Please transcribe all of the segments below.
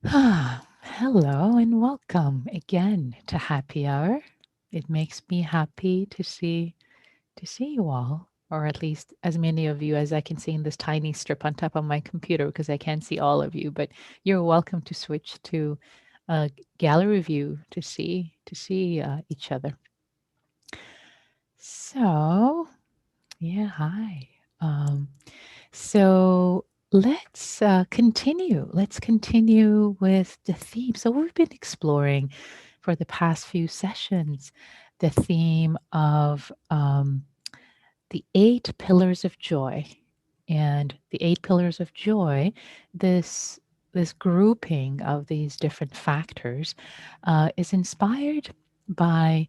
Hello and welcome again to Happy Hour. It makes me happy to see you all, or at least as many of you as I can see in this tiny strip on top of my computer because I can't see all of you. But you're welcome to switch to gallery view to see each other. So yeah, hi. Um, So let's continue. Let's continue with the theme. So we've been exploring for the past few sessions the theme of the 8 pillars of joy. And the 8 pillars of joy, this grouping of these different factors, is inspired by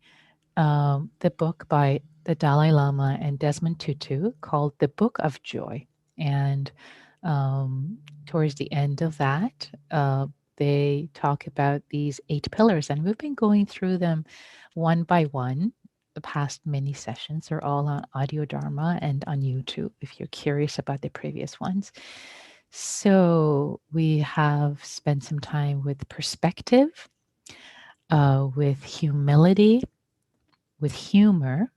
the book by the Dalai Lama and Desmond Tutu called The Book of Joy. And towards the end of that, they talk about these 8 pillars, and we've been going through them one by one. The past many sessions are all on Audio Dharma and on YouTube if you're curious about the previous ones. So we have spent some time with perspective, with humility, with humor,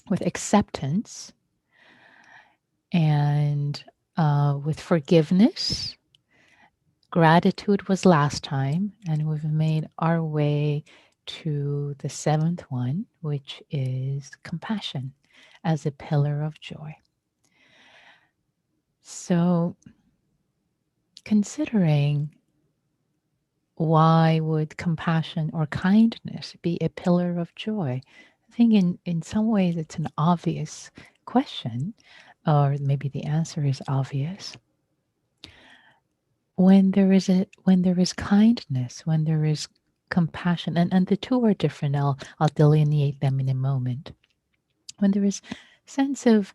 with acceptance, and with forgiveness. Gratitude was last time, and we've made our way to the seventh one, which is compassion as a pillar of joy. So, considering why would compassion or kindness be a pillar of joy? I think in some ways it's an obvious question, or maybe the answer is obvious. When there is kindness, when there is compassion, and the two are different. I'll delineate them in a moment. When there is sense of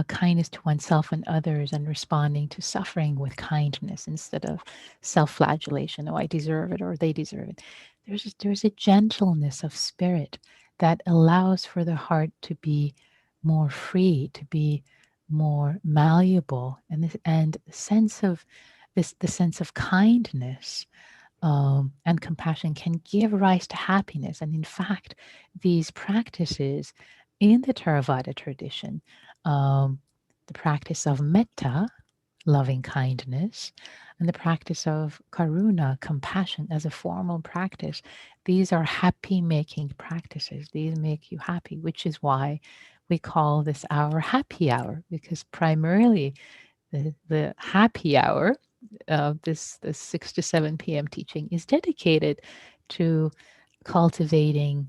kindness to oneself and others, and responding to suffering with kindness instead of self-flagellation. Oh, I deserve it, or they deserve it. There's a gentleness of spirit that allows for the heart to be more free, to be more malleable, and the sense of kindness and compassion can give rise to happiness. And in fact, these practices in the Theravada tradition, um, the practice of metta, loving kindness, and the practice of karuna, compassion, as a formal practice, these are happy making practices. These make you happy, which is why we call this hour happy hour, because primarily the happy hour, this 6 to 7 p.m. teaching, is dedicated to cultivating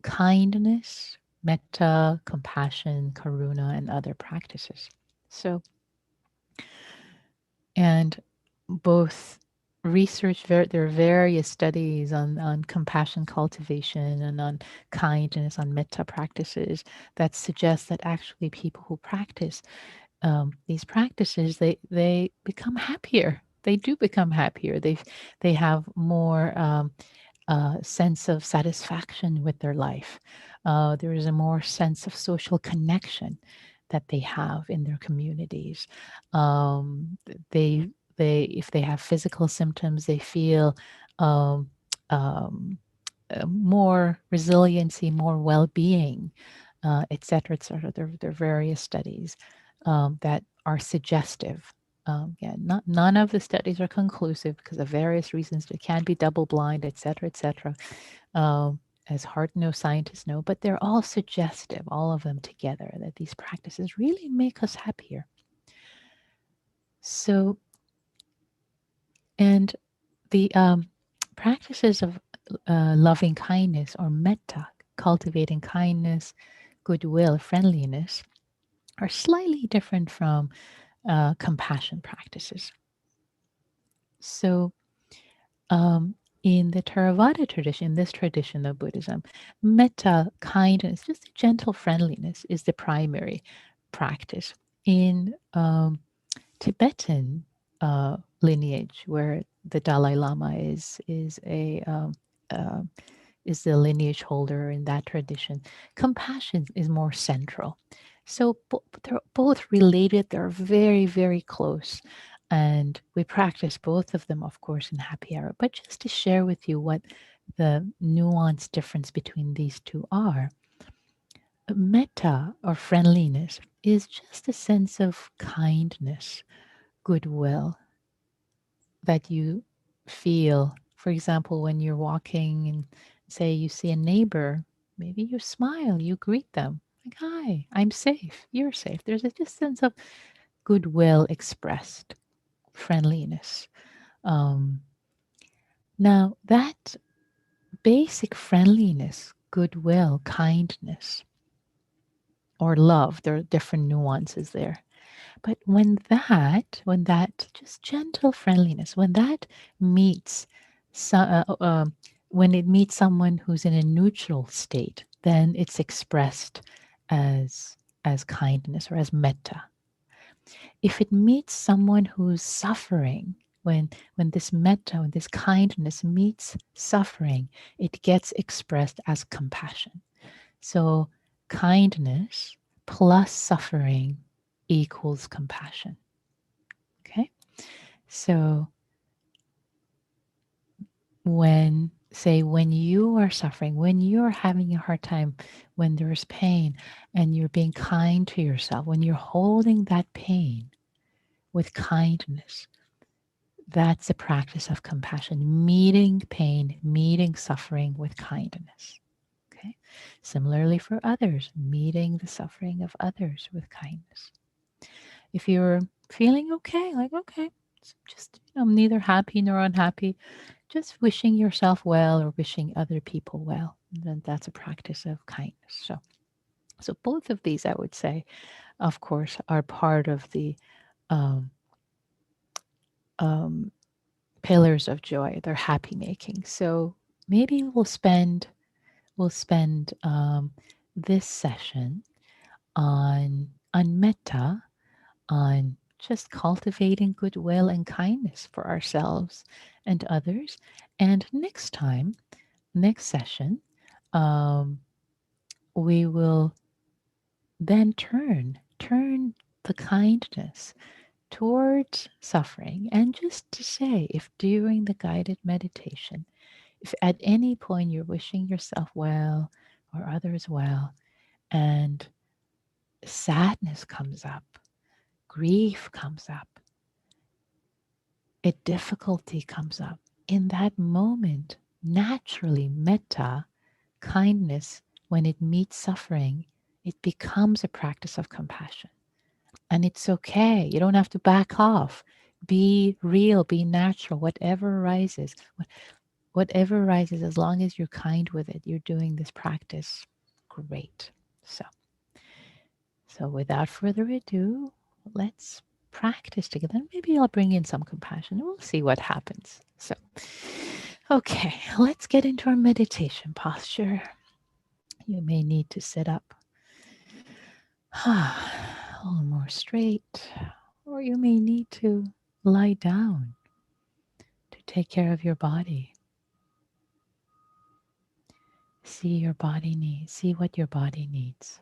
kindness, metta, compassion, karuna, and other practices. So, and both there are various studies on compassion cultivation and on kindness, on metta practices that suggest that actually people who practice these practices, they become happier. They do become happier. They have more sense of satisfaction with their life. There is a more sense of social connection that they have in their communities. Um, they if they have physical symptoms, they feel um, um, more resiliency, more well-being, et cetera, et cetera. There are various studies that are suggestive. Yeah, none of the studies are conclusive because of various reasons. They can be double-blind, et cetera, et cetera. As hard-nosed scientists know, but they're all suggestive, all of them together, that these practices really make us happier. So, and the practices of loving kindness or metta, cultivating kindness, goodwill, friendliness, are slightly different from compassion practices. So, in the Theravada tradition, in this tradition of Buddhism, metta, kindness, just a gentle friendliness, is the primary practice. In Tibetan lineage, where the Dalai Lama uh, is the lineage holder in that tradition, compassion is more central. So they're both related. They're very, very close. And we practice both of them, of course, in happy hour. But just to share with you what the nuanced difference between these two are, metta or friendliness is just a sense of kindness, goodwill that you feel. For example, when you're walking and say you see a neighbor, maybe you smile, you greet them. Like, hi, I'm safe, you're safe. There's a just sense of goodwill expressed, friendliness. Um, Now, that basic friendliness, goodwill, kindness, or love, there are different nuances there. But when that just gentle friendliness, when that meets, so, when it meets someone who's in a neutral state, then it's expressed as kindness or as metta. If it meets someone who's suffering, when this metta, when this kindness meets suffering, it gets expressed as compassion. So kindness plus suffering equals compassion. Okay? So when you are suffering, when you're having a hard time, when there's pain and you're being kind to yourself, when you're holding that pain with kindness, that's a practice of compassion, meeting pain, meeting suffering with kindness. Okay. Similarly for others, meeting the suffering of others with kindness. If you're feeling okay, like, okay, it's just, I'm neither happy nor unhappy, just wishing yourself well or wishing other people well, then that's a practice of kindness. So both of these, I would say, of course, are part of the um, um, pillars of joy. They're happy making. So maybe we'll spend this session on metta, on just cultivating goodwill and kindness for ourselves and others. And next session, um, we will then turn the kindness towards suffering, and just to say, if during the guided meditation, if at any point you're wishing yourself well or others well, and sadness comes up, grief comes up, a difficulty comes up, in that moment, naturally, metta, kindness, when it meets suffering, it becomes a practice of compassion. And it's okay. You don't have to back off. Be real, be natural, whatever arises. Whatever arises, as long as you're kind with it, you're doing this practice. Great. So, so without further ado, let's practice together. Maybe I'll bring in some compassion and we'll see what happens. So, okay, let's get into our meditation posture. You may need to sit up a little more straight, or you may need to lie down to take care of your body. See your body needs, see what your body needs.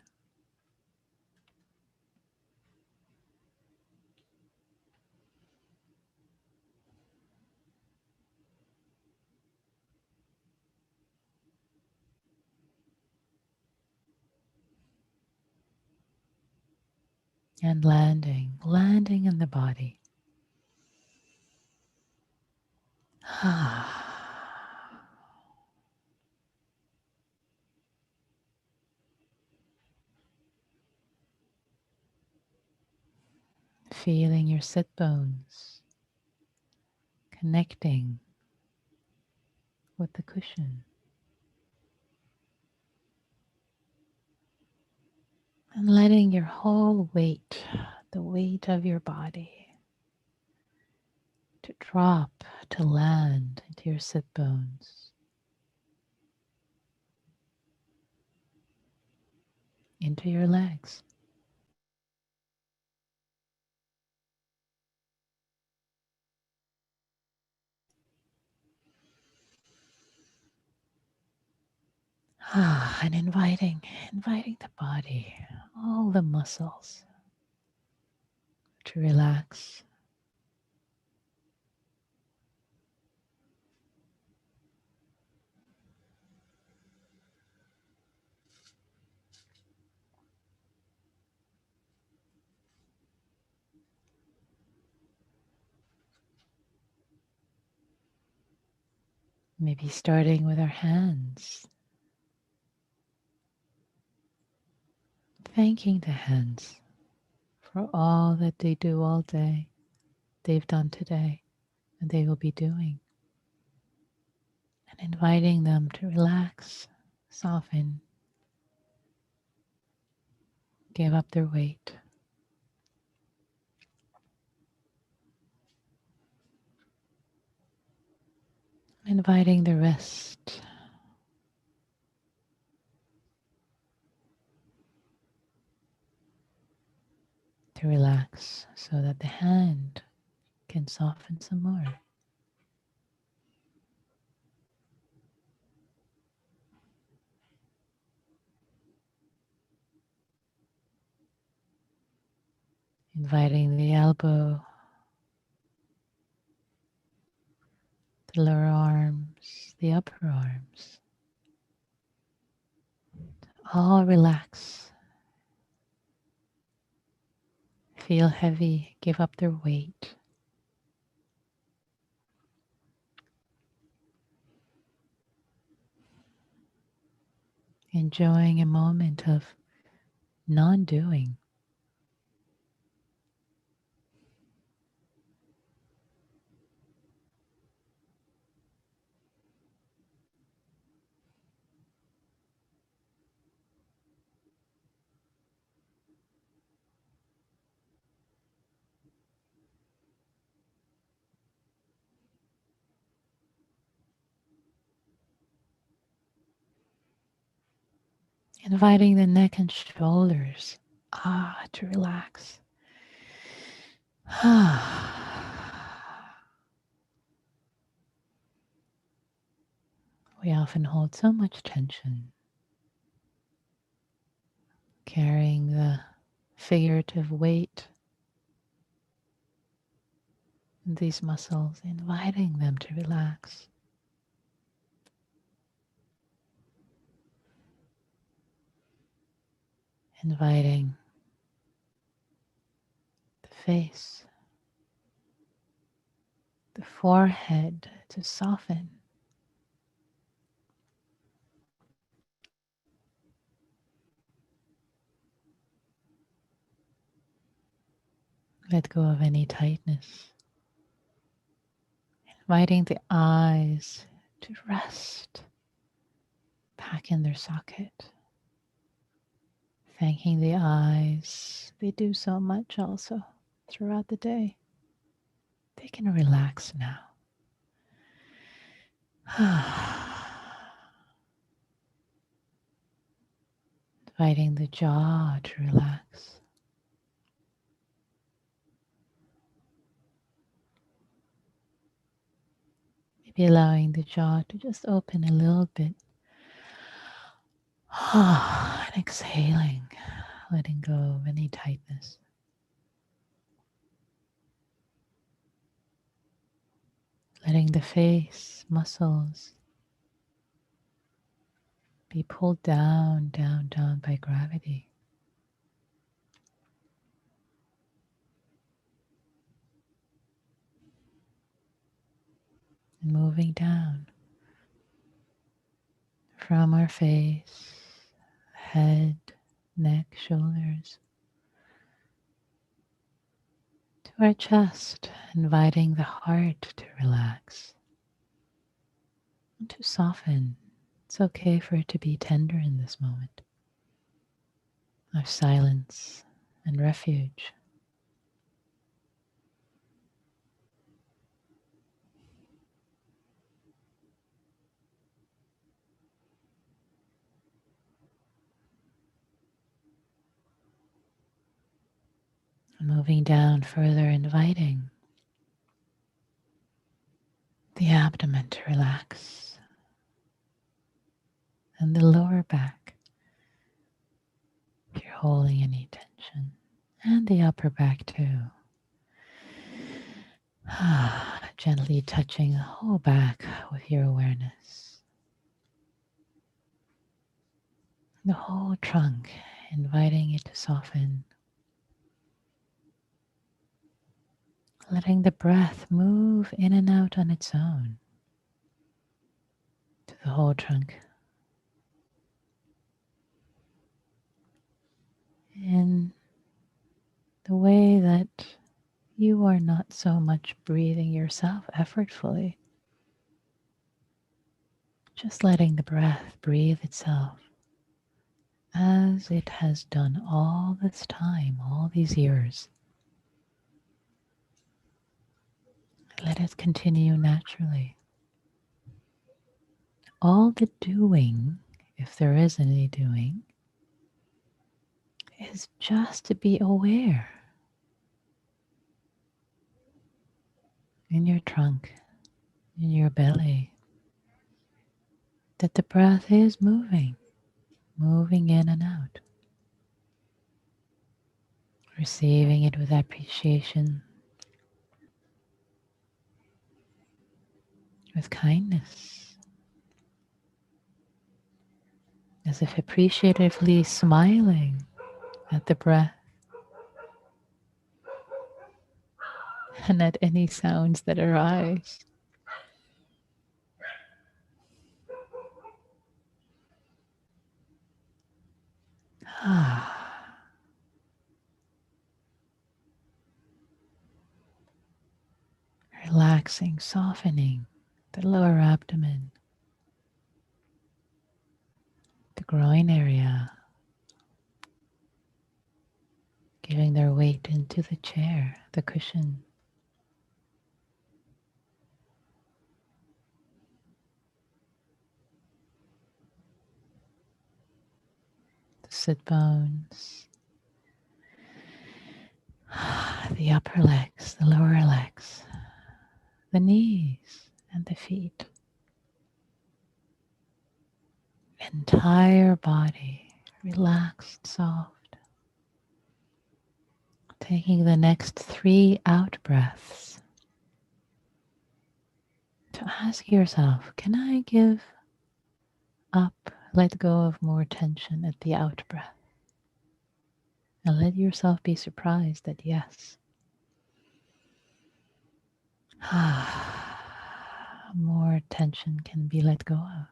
And landing in the body. Feeling your sit bones connecting with the cushion. And letting your whole weight, the weight of your body, to drop, to land into your sit bones, into your legs. And inviting the body, all the muscles to relax, Maybe starting with our hands, thanking the hands for all that they do all day, they've done today, and they will be doing, and inviting them to relax, soften, give up their weight. Inviting the wrist to relax so that the hand can soften some more. Inviting the elbow, the lower arms, the upper arms, all relax. Feel heavy, give up their weight. Enjoying a moment of non-doing. Inviting the neck and shoulders to relax. We often hold so much tension, carrying the figurative weight in these muscles, inviting them to relax. Inviting the face, the forehead to soften. Let go of any tightness. Inviting the eyes to rest back in their socket. Thanking the eyes. They do so much also throughout the day. They can relax now. Inviting the jaw to relax. Maybe allowing the jaw to just open a little bit. And exhaling, letting go of any tightness. Letting the face muscles be pulled down, down, down by gravity. And moving down from our face, head, neck, shoulders, to our chest, inviting the heart to relax and to soften. It's okay for it to be tender in this moment of silence and refuge. Moving down further, inviting the abdomen to relax and the lower back, if you're holding any tension, and the upper back too. Gently touching the whole back with your awareness. The whole trunk, inviting it to soften. Letting the breath move in and out on its own. the whole trunk. In the way that you are not so much breathing yourself effortfully, just letting the breath breathe itself as it has done all this time, all these years. Let it continue naturally. All the doing, if there is any doing, is just to be aware in your trunk, in your belly, that the breath is moving, moving in and out. Receiving it with appreciation, with kindness, as if appreciatively smiling at the breath and at any sounds that arise. Relaxing, softening the lower abdomen, the groin area, giving their weight into the chair, the cushion, the sit bones, the upper legs, the lower legs, the knees and the feet. Entire body relaxed, soft. Taking the next 3 out breaths to ask yourself, can I give up, let go of more tension at the out breath? And let yourself be surprised that yes, more tension can be let go of.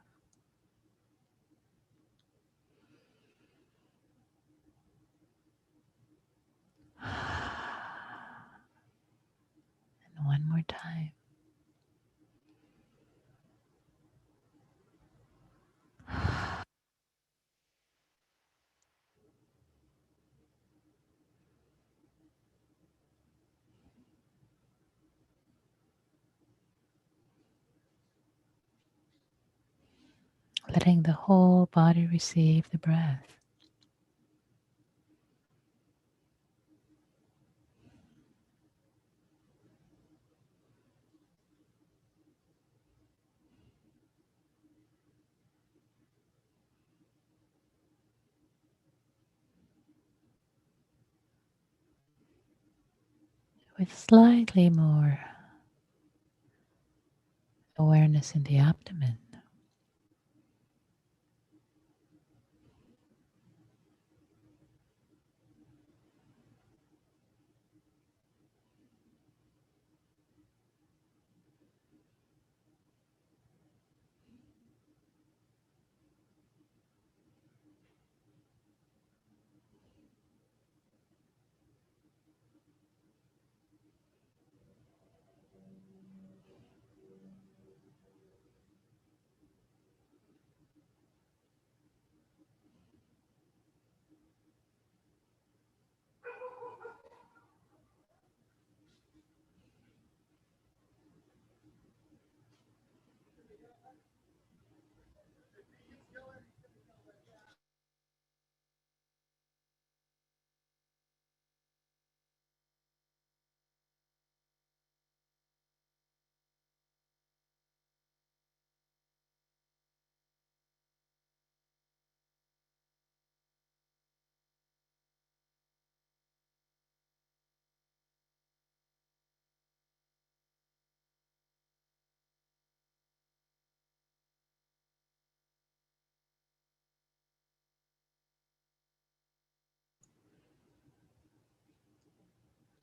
And one more time. Letting the whole body receive the breath. With slightly more awareness in the abdomen.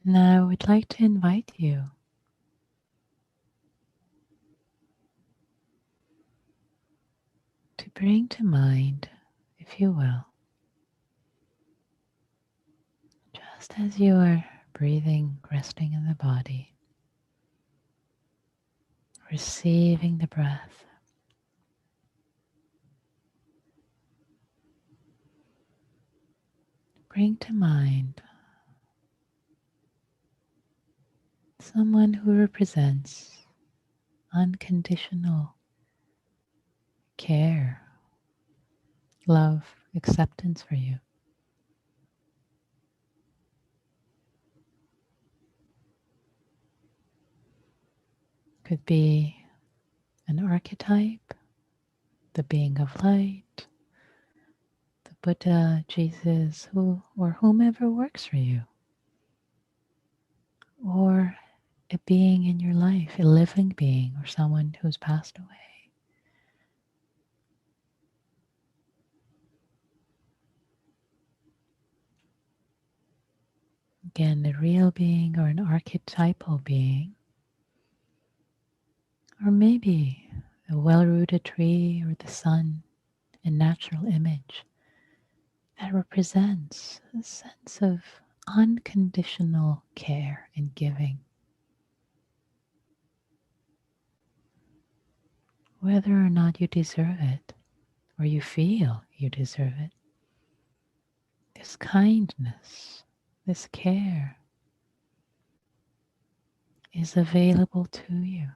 Now I would like to invite you to bring to mind, if you will, just as you are breathing, resting in the body, receiving the breath, bring to mind someone who represents unconditional care, love, acceptance for you. Could be an archetype, the being of light, the Buddha, Jesus, who or whomever works for you, or a being in your life, a living being, or someone who's passed away. Again, a real being or an archetypal being, or maybe a well-rooted tree or the sun, a natural image that represents a sense of unconditional care and giving. Whether or not you deserve it, or you feel you deserve it, this kindness, this care is available to you.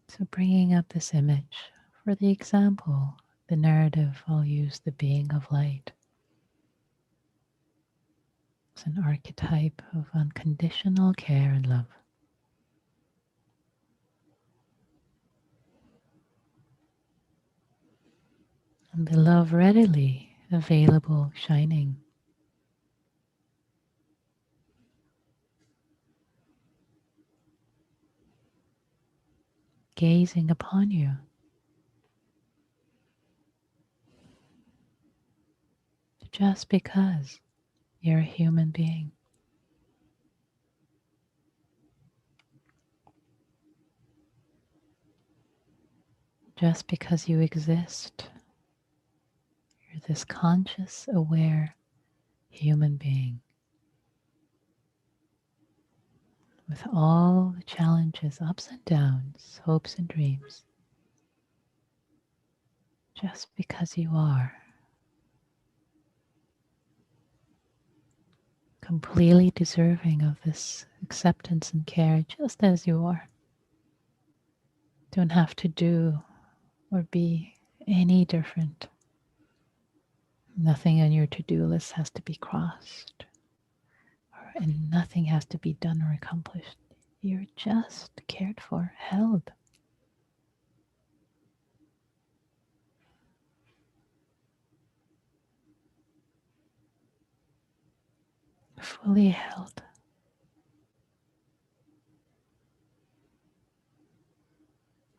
So bringing up this image, for the example, the narrative, I'll use the being of light. It's an archetype of unconditional care and love. And the love readily available, shining. Gazing upon you. Just because you're a human being. Just because you exist. You're this conscious, aware human being. With all the challenges, ups and downs, hopes and dreams. Just because you are. Completely deserving of this acceptance and care, just as you are. Don't have to do or be any different. Nothing on your to-do list has to be crossed, and nothing has to be done or accomplished. You're just cared for, held. Fully held.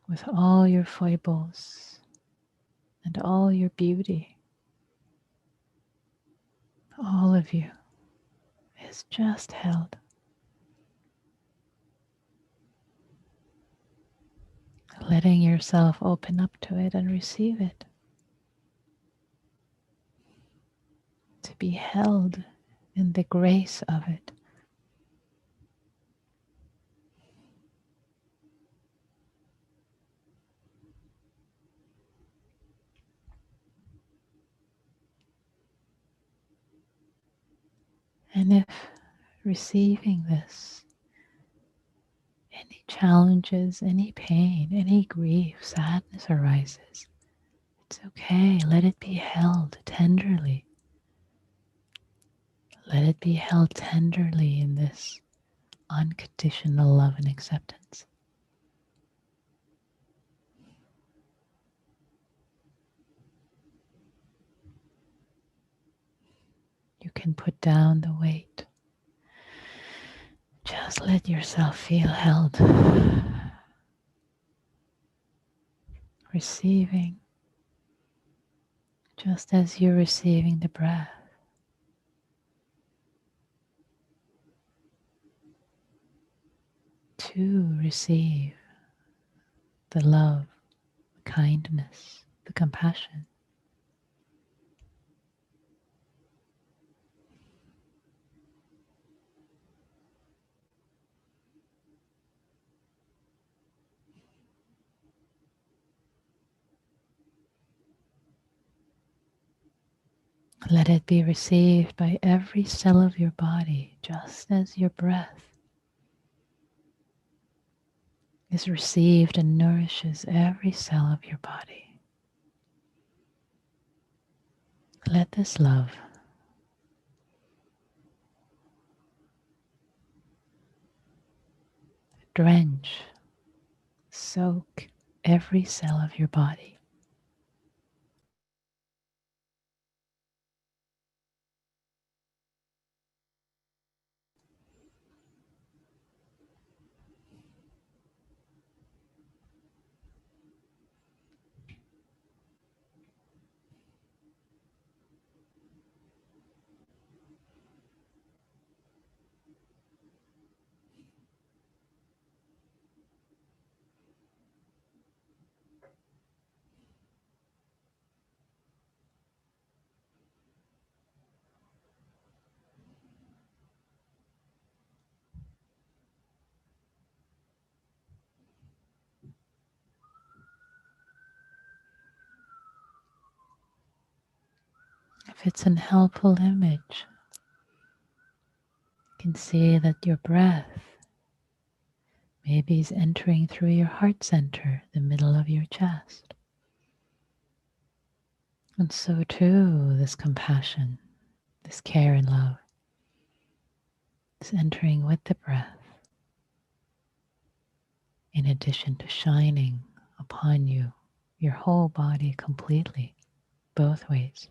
With all your foibles and all your beauty. All of you is just held. Letting yourself open up to it and receive it. To be held in the grace of it. And if receiving this, any challenges, any pain, any grief, sadness arises, it's okay. Let it be held tenderly. Let it be held tenderly in this unconditional love and acceptance. You can put down the weight. Just let yourself feel held. Receiving, just as you're receiving the breath. to receive the love, the kindness, the compassion. Let it be received by every cell of your body, just as your breath is received and nourishes every cell of your body. Let this love drench, soak every cell of your body. If it's an helpful image, you can see that your breath maybe is entering through your heart center, the middle of your chest. And so too, this compassion, this care and love is entering with the breath, in addition to shining upon you, your whole body completely, both ways.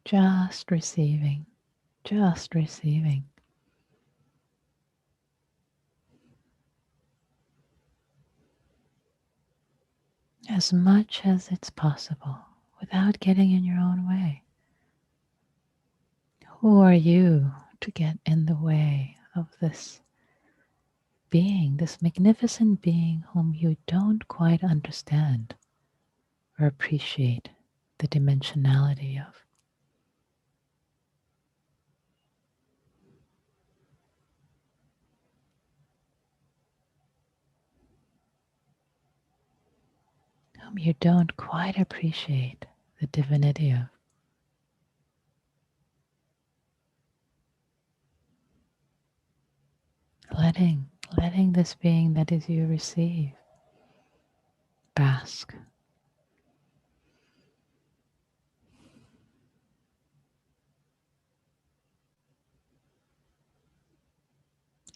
Just receiving, just receiving. As much as it's possible without getting in your own way. Who are you to get in the way of this being, this magnificent being whom you don't quite understand or appreciate the dimensionality of? Whom you don't quite appreciate the divinity of? Letting this being that is you receive bask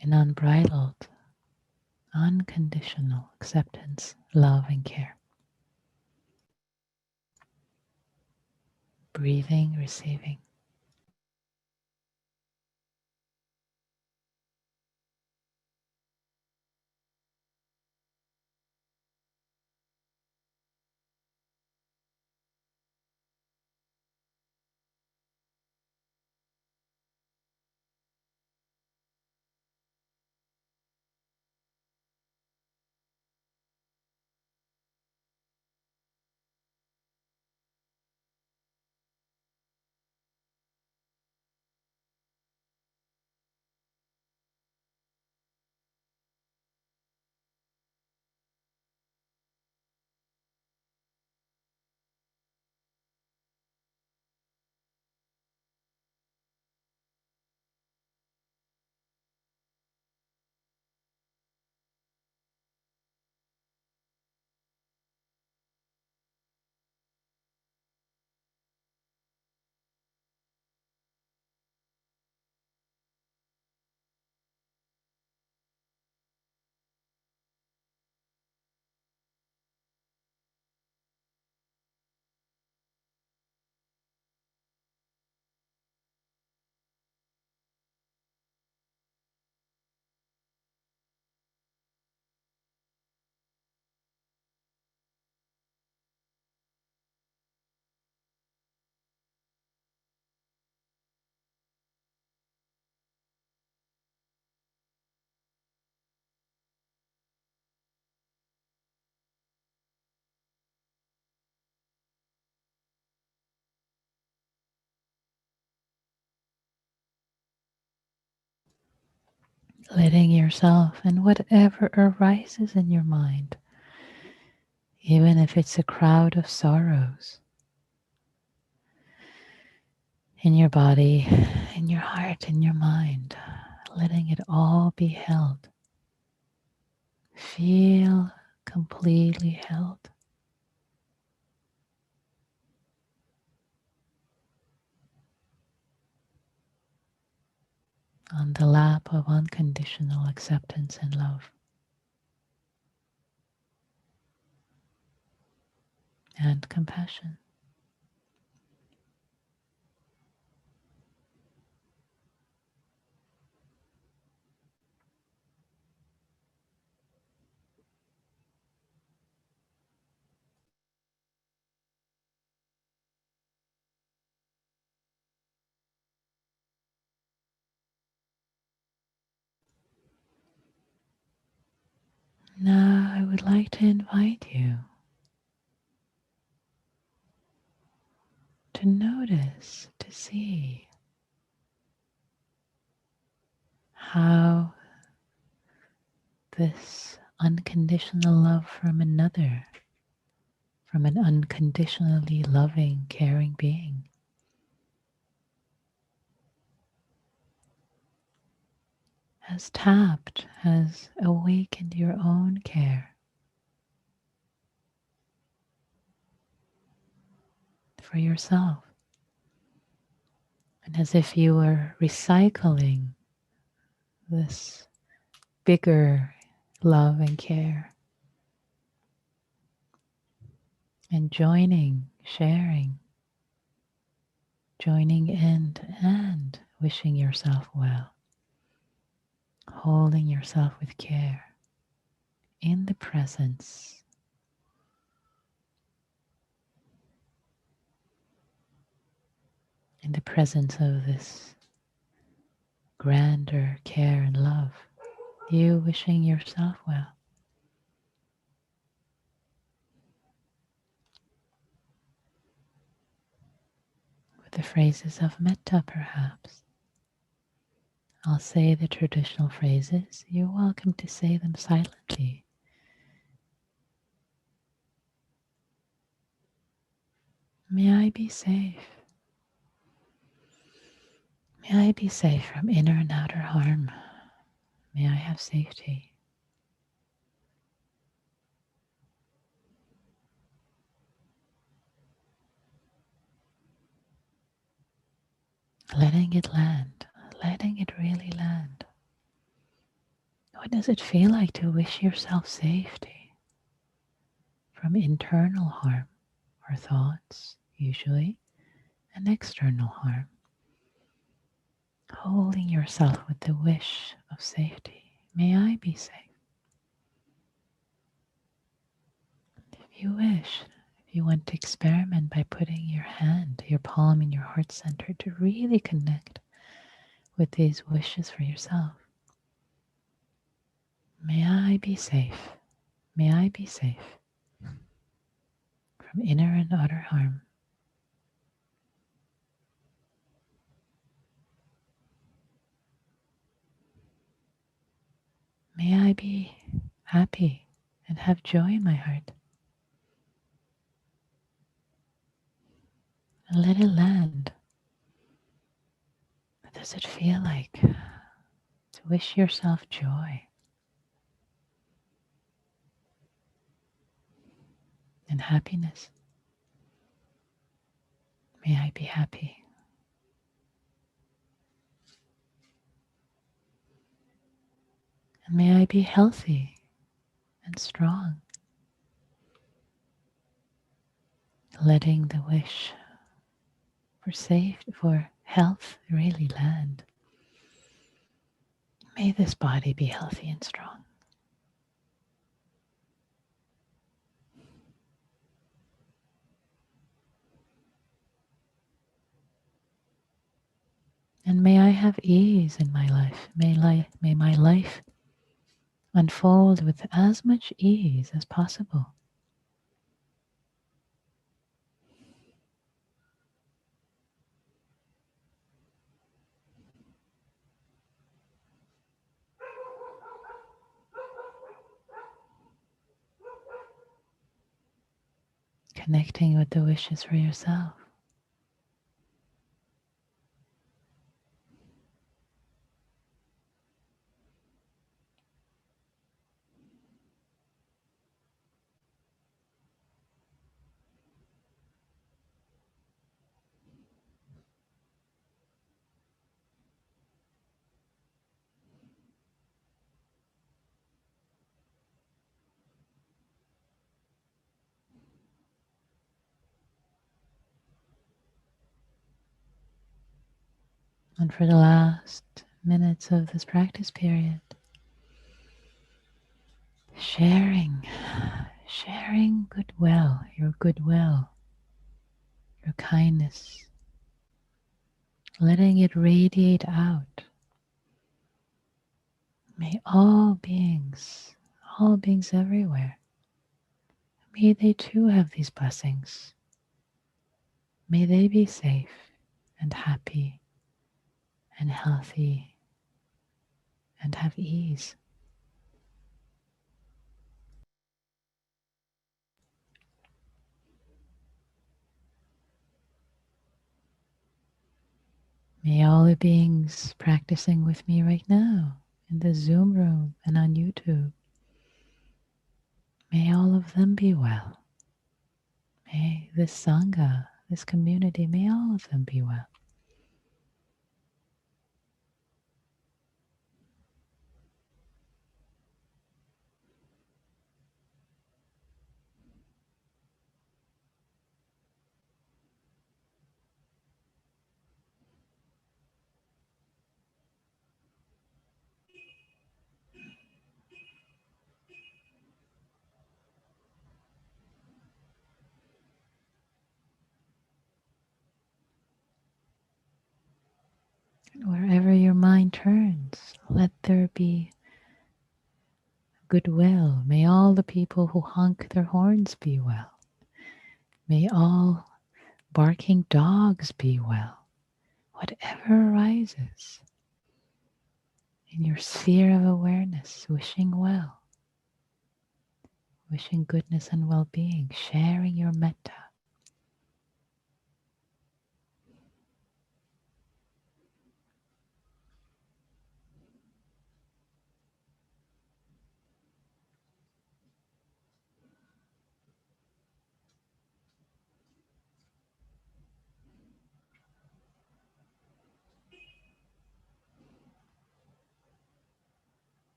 in unbridled, unconditional acceptance, love, and care. Breathing, receiving. letting yourself and whatever arises in your mind, even if it's a crowd of sorrows, in your body, in your heart, in your mind, letting it all be held. Feel completely held. On the lap of unconditional acceptance and love and compassion. Now I would like to invite you to notice, to see how this unconditional love from another, from an unconditionally loving, caring being, has tapped, has awakened your own care for yourself. And as if you were recycling this bigger love and care and joining, sharing, joining in and wishing yourself well, holding yourself with care in the presence, in the presence of this grander care and love, you wishing yourself well. With the phrases of metta, perhaps. I'll say the traditional phrases. You're welcome to say them silently. May I be safe. May I be safe from inner and outer harm. May I have safety. Letting it land, letting it really land. What does it feel like to wish yourself safety from internal harm or thoughts, usually, and external harm? Holding yourself with the wish of safety. May I be safe. If you wish, if you want to experiment by putting your hand, your palm in your heart center to really connect with these wishes for yourself. May I be safe. May I be safe from inner and outer harm. May I be happy and have joy in my heart. And let it land. What does it feel like to wish yourself joy and happiness? May I be happy. And may I be healthy and strong. Letting the wish for safe, for health really land. May this body be healthy and strong. And may I have ease in my life. May my life unfold with as much ease as possible. connecting with the wishes for yourself. And for the last minutes of this practice period, sharing goodwill, your kindness, letting it radiate out. May all beings everywhere, may they too have these blessings. May they be safe and happy and healthy and have ease. May all the beings practicing with me right now in the Zoom room and on YouTube, may all of them be well. May this Sangha, this community, may all of them be well. And wherever your mind turns, let there be goodwill. May all the people who honk their horns be well. May all barking dogs be well. Whatever arises in your sphere of awareness, wishing well, wishing goodness and well-being, sharing your metta.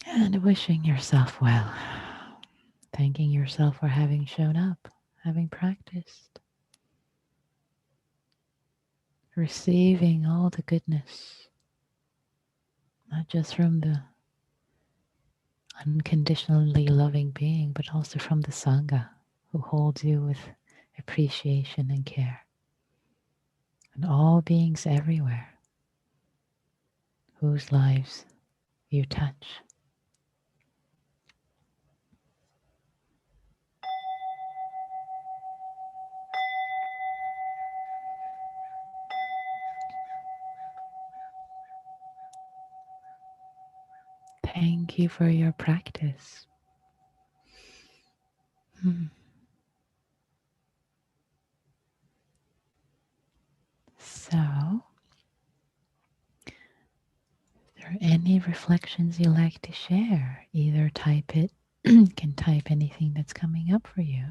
And wishing yourself well. Thanking yourself for having shown up, having practiced. Receiving all the goodness, not just from the unconditionally loving being, but also from the Sangha, who holds you with appreciation and care. And all beings everywhere, whose lives you touch. Thank you for your practice. So, if there are any reflections you like to share, either type it, you can type anything that's coming up for you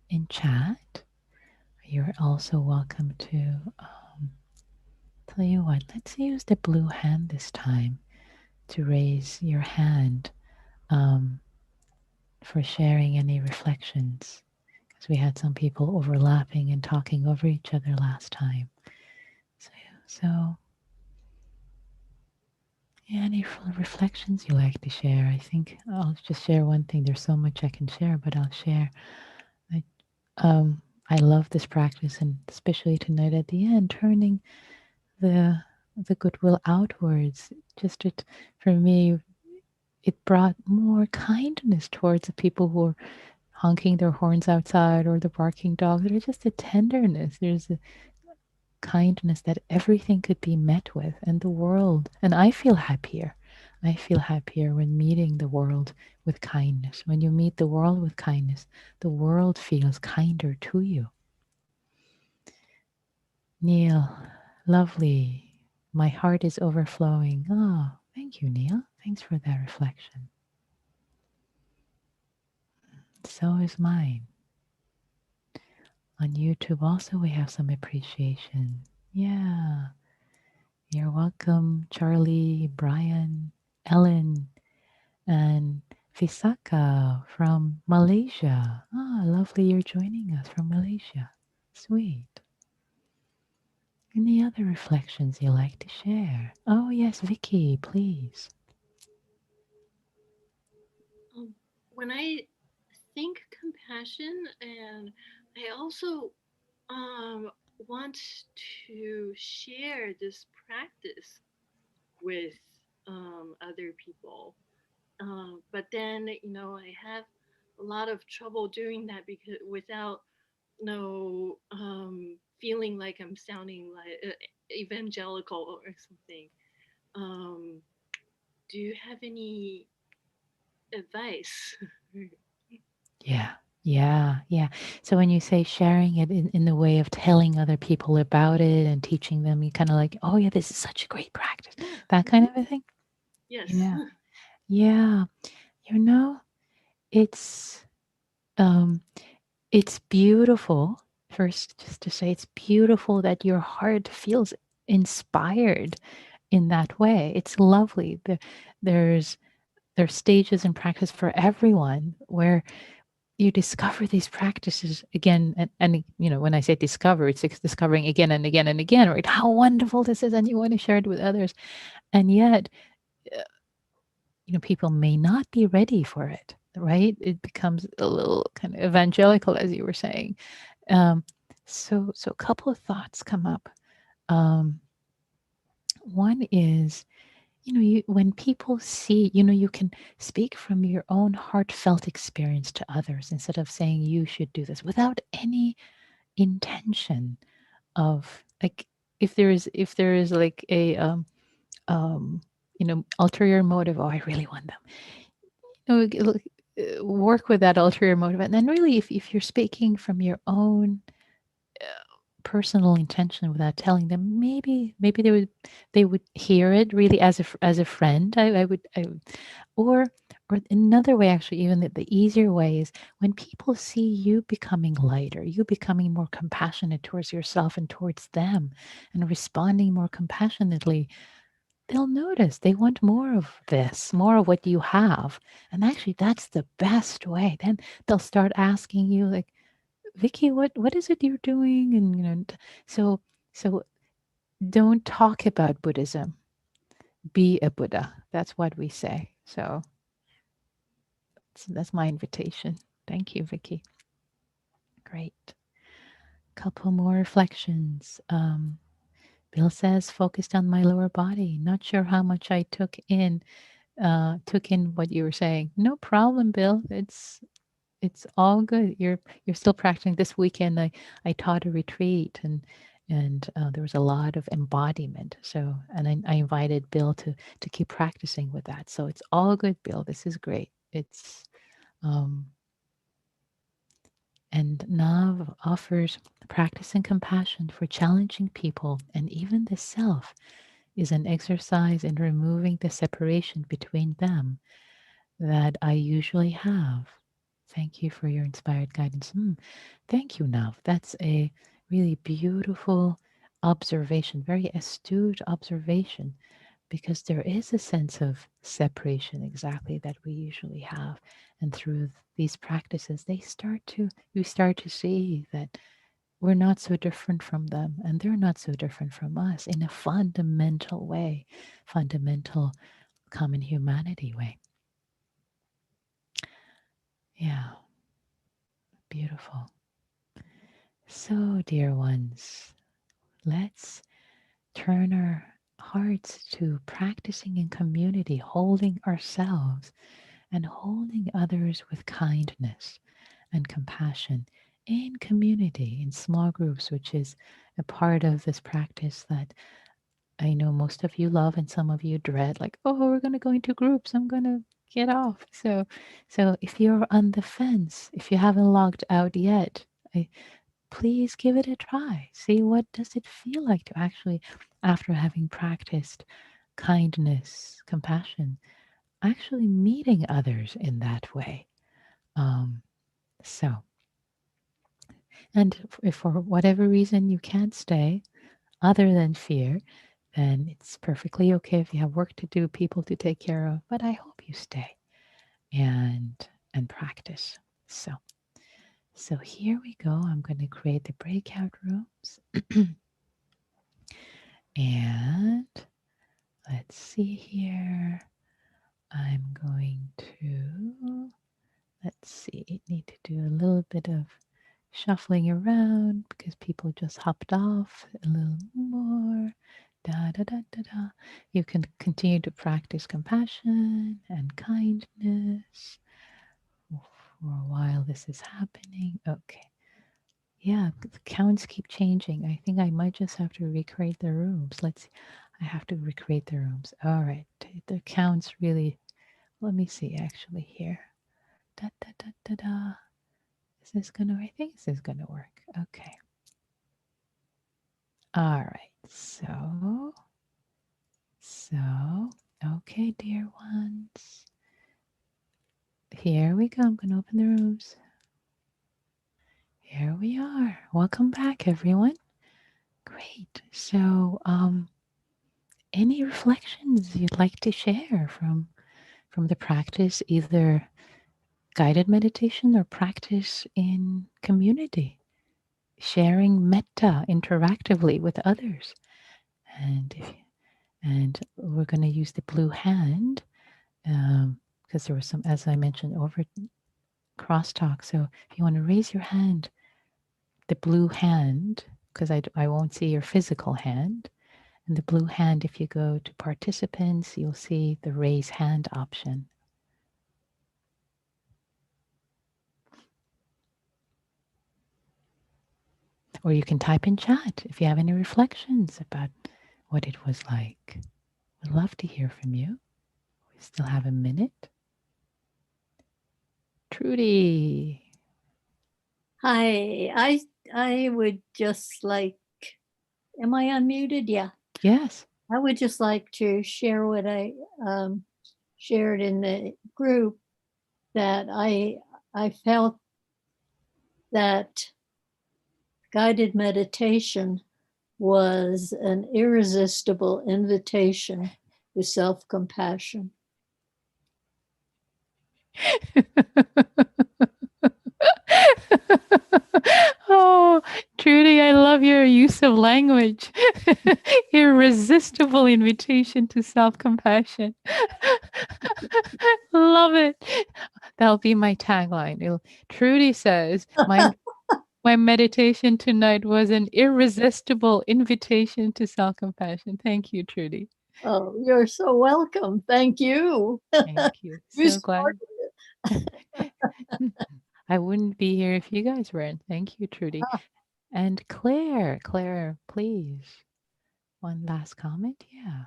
in chat. You're also welcome to, tell you what, let's use the blue hand this time to raise your hand for sharing any reflections. Because we had some people overlapping and talking over each other last time. So Yeah, any reflections you like to share? I think I'll just share one thing. There's so much I can share, but I'll share. I, I love this practice, and especially tonight at the end, turning the the goodwill outwards. Just it for me, it brought more kindness towards the people who are honking their horns outside or the barking dog. There's just a tenderness. There's a kindness that everything could be met with, and the world. And I feel happier. I feel happier when meeting the world with kindness. When you meet the world with kindness, the world feels kinder to you. Neil, lovely. My heart is overflowing. Oh, thank you, Neil. Thanks for that reflection. So is mine. On YouTube, also, we have some appreciation. Yeah, you're welcome, Charlie, Brian, Ellen, and Visaka from Malaysia. Ah, lovely you're joining us from Malaysia. Sweet. Any other reflections you like to share? Oh, yes, Vicky, please. When I think compassion, and I also um, want to share this practice with other people. But then, I have a lot of trouble doing that because without no feeling like I'm sounding like evangelical or something. Um, do you have any advice? Yeah, yeah. So when you say sharing it in the way of telling other people about it and teaching them, you kind of like, oh, yeah, this is such a great practice. Yeah. That kind Mhm. of a thing. Yes. Yeah, yeah. You know, it's um, it's beautiful. First, just to say, it's beautiful that your heart feels inspired in that way. It's lovely. There's there's stages in practice for everyone where you discover these practices again and when I say discover, it's discovering again and again and again, right? How wonderful this is, and you want to share it with others, and yet uh, people may not be ready for it, right? It becomes a little kind of evangelical, as you were saying. um, so a couple of thoughts come up. um, One is, when people see, you can speak from your own heartfelt experience to others instead of saying you should do this without any intention of, like, if there is like a um ulterior motive. Oh, I really want them. Work with that ulterior motive, and then really, if you're speaking from your own personal intention without telling them, maybe they would hear it really as a friend. Or another way, actually, even the easier way is when people see you becoming lighter, you becoming more compassionate towards yourself and towards them, and responding more compassionately, they'll notice they want more of this, more of what you have. And actually, that's the best way. Then they'll start asking you, like, Vicky, what is it you're doing? And so don't talk about Buddhism. Be a Buddha. That's what we say. So that's my invitation. Thank you, Vicky. Great. Couple more reflections. Bill says, focused on my lower body. Not sure how much I took in what you were saying. No problem, Bill. It's all good. You're still practicing. This weekend, I taught a retreat, and there was a lot of embodiment. So, and I invited Bill to keep practicing with that. So it's all good, Bill. This is great. It's um, and Nav offers practicing compassion for challenging people and even the self is an exercise in removing the separation between them that I usually have. Thank you for your inspired guidance. Thank you, Nav. That's a really beautiful observation, very astute observation, because there is a sense of separation exactly that we usually have. And through these practices, you start to see that we're not so different from them, and they're not so different from us in a fundamental way, fundamental common humanity way. Yeah, beautiful. So, dear ones, let's turn our hearts to practicing in community, holding ourselves and holding others with kindness and compassion in community, in small groups, which is a part of this practice that I know most of you love and some of you dread, like, oh, we're going to go into groups. I'm going to get off. So if you're on the fence, if you haven't logged out yet, please give it a try. See, what does it feel like to actually, after having practiced kindness, compassion, actually meeting others in that way. Um, so, and if for whatever reason you can't stay, other than fear, then it's perfectly okay if you have work to do, people to take care of. But I hope you stay and and practice. So so here we go. I'm going to create the breakout rooms, and let's see here. I'm going to, let's see, need to do a little bit of shuffling around because people just hopped off a little more. Da da da da da. You can continue to practice compassion and kindness for a while this is happening. Okay. Yeah, the counts keep changing. I think I might just have to recreate the rooms. Let's see. I have to recreate the rooms. All right. The counts really, let me see actually here. Da da da da da. Is this gonna, I think this is gonna work. Okay. All right. So, okay, dear ones. Here we go. I'm gonna open the rooms. Here we are. Welcome back, everyone. Great. So, any reflections you'd like to share from the practice, either guided meditation or practice in community, sharing metta interactively with others. And if, and we're going to use the blue hand because there was some, as I mentioned, over crosstalk. So if you want to raise your hand, the blue hand, because I won't see your physical hand. And the blue hand, if you go to participants, you'll see the raise hand option. Or you can type in chat if you have any reflections about what it was like. We'd love to hear from you. We still have a minute. Trudy. Hi, I would just like, am I unmuted? Yeah. Yes. I would just like to share what I shared in the group, that I felt that guided meditation was an irresistible invitation to self-compassion. Oh, Trudy, I love your use of language. Irresistible invitation to self compassion. Love it. That'll be my tagline. Trudy says, my meditation tonight was an irresistible invitation to self compassion. Thank you, Trudy. Oh, you're so welcome. Thank you. Thank you. You So glad. started I wouldn't be here if you guys weren't. Thank you, Trudy. it. And Claire, please. One last comment. Yeah.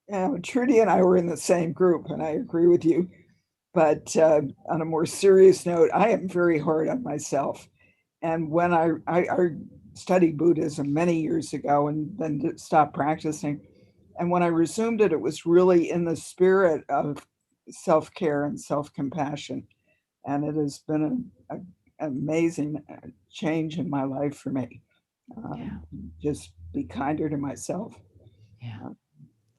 Yeah, Trudy and I were in the same group, and I agree with you. But on a more serious note, I am very hard on myself. And when I studied Buddhism many years ago and then stopped practicing, and when I resumed it, it was really in the spirit of self care and self compassion. And it has been an amazing change in my life for me. Yeah. Just be kinder to myself. Yeah. Uh,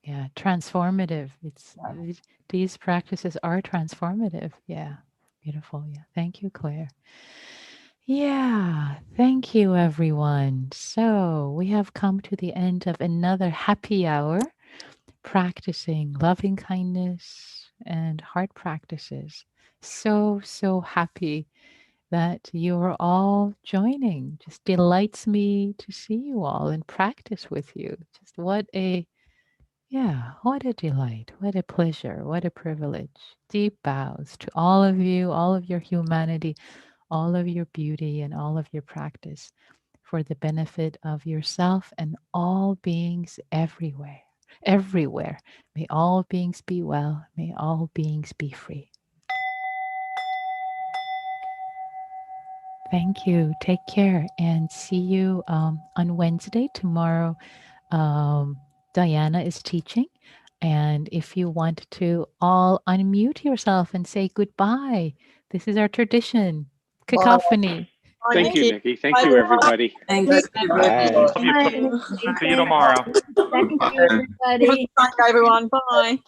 Yeah. Transformative. It's yeah. these practices are transformative. Yeah. Beautiful. Yeah. Thank you, Claire. Yeah, thank you, everyone. So, we have come to the end of another happy hour practicing loving kindness and heart practices. So, so happy that you're all joining. Just delights me to see you all and practice with you. Just what a delight, what a pleasure, what a privilege. Deep bows to all of you, all of your humanity, all of your beauty, and all of your practice for the benefit of yourself and all beings everywhere. Everywhere. May all beings be well. May all beings be free. Thank you. Take care and see you on Wednesday. Tomorrow, Diana is teaching. And if you want to all unmute yourself and say goodbye, this is our tradition. Cacophony. Thank you, Nikki. Thank you, everybody. Thank Thank you. you. Bye. Love you. Bye. See you tomorrow. Thank you, everybody. Bye, everyone. Bye.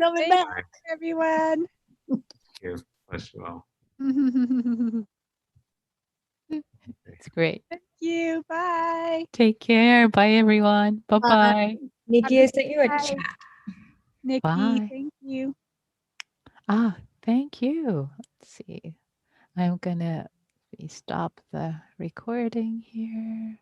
Coming Thank back. you, everyone. Thank you. Bless you all. It's great. Thank you. Bye. Take care. Bye, everyone. Bye bye. Nikki, I sent you a Bye. chat. Nikki, Bye. thank you. Ah, thank you. Let's see. I'm gonna stop the recording here.